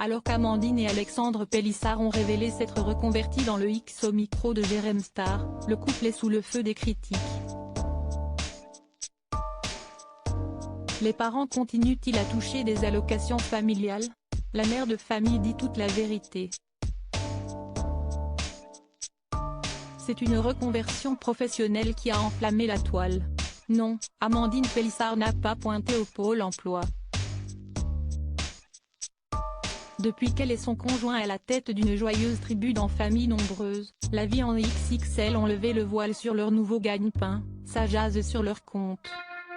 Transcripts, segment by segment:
Alors qu'Amandine et Alexandre Pélissard ont révélé s'être reconvertis dans le X au micro de Jérém Star, le couple est sous le feu des critiques. Les parents continuent-ils à toucher des allocations familiales? La mère de famille dit toute la vérité. C'est une reconversion professionnelle qui a enflammé la toile. Non, Amandine Pélissard n'a pas pointé au pôle emploi. Depuis qu'elle et son conjoint à la tête d'une joyeuse tribu en famille nombreuse, la vie en XXL ont levé le voile sur leur nouveau gagne-pain, ça jase sur leur compte.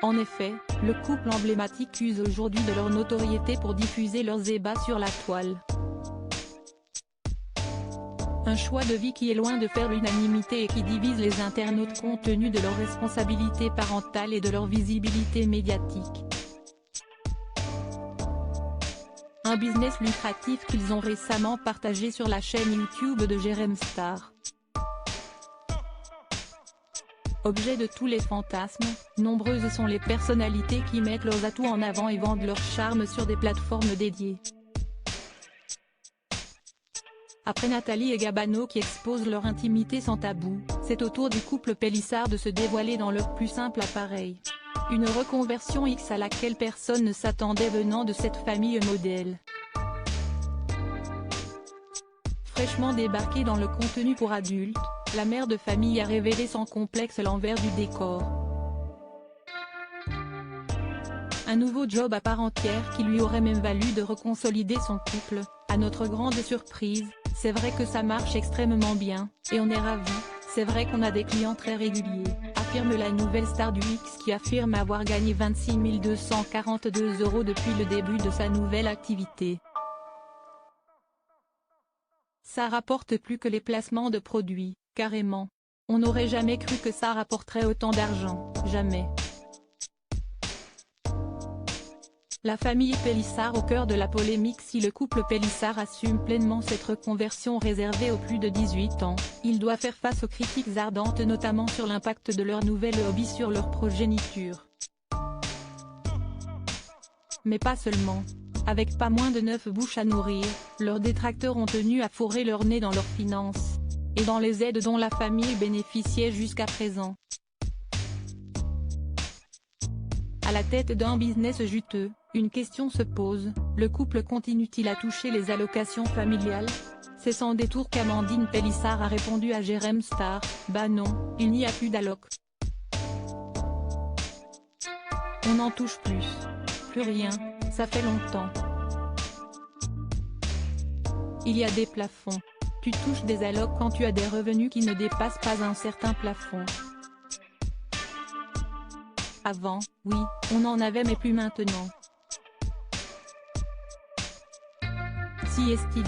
En effet, le couple emblématique use aujourd'hui de leur notoriété pour diffuser leurs ébats sur la toile. Un choix de vie qui est loin de faire l'unanimité et qui divise les internautes compte tenu de leur responsabilité parentale et de leur visibilité médiatique. Un business lucratif qu'ils ont récemment partagé sur la chaîne YouTube de Jérém Star. Objet de tous les fantasmes, nombreuses sont les personnalités qui mettent leurs atouts en avant et vendent leur charme sur des plateformes dédiées. Après Nathalie et Gabano qui exposent leur intimité sans tabou, c'est au tour du couple Pélissard de se dévoiler dans leur plus simple appareil. Une reconversion X à laquelle personne ne s'attendait venant de cette famille modèle. Fraîchement débarquée dans le contenu pour adultes, la mère de famille a révélé sans complexe l'envers du décor. Un nouveau job à part entière qui lui aurait même valu de reconsolider son couple. À notre grande surprise, c'est vrai que ça marche extrêmement bien, et on est ravis, c'est vrai qu'on a des clients très réguliers, affirme la nouvelle star du X qui affirme avoir gagné 26 242 € depuis le début de sa nouvelle activité. Ça rapporte plus que les placements de produits, carrément. On n'aurait jamais cru que ça rapporterait autant d'argent, jamais. La famille Pélissard au cœur de la polémique. Si le couple Pélissard assume pleinement cette reconversion réservée aux plus de 18 ans, il doit faire face aux critiques ardentes notamment sur l'impact de leur nouvel hobby sur leur progéniture. Mais pas seulement. Avec pas moins de 9 bouches à nourrir, leurs détracteurs ont tenu à fourrer leur nez dans leurs finances. Et dans les aides dont la famille bénéficiait jusqu'à présent. À la tête d'un business juteux, une question se pose, le couple continue-t-il à toucher les allocations familiales? C'est sans détour qu'Amandine Pélissard a répondu à Jérém Star, bah non, il n'y a plus d'alloc. On n'en touche plus. Plus rien, ça fait longtemps. Il y a des plafonds. Tu touches des allocs quand tu as des revenus qui ne dépassent pas un certain plafond. Avant, oui, on en avait mais plus maintenant. Si est-il.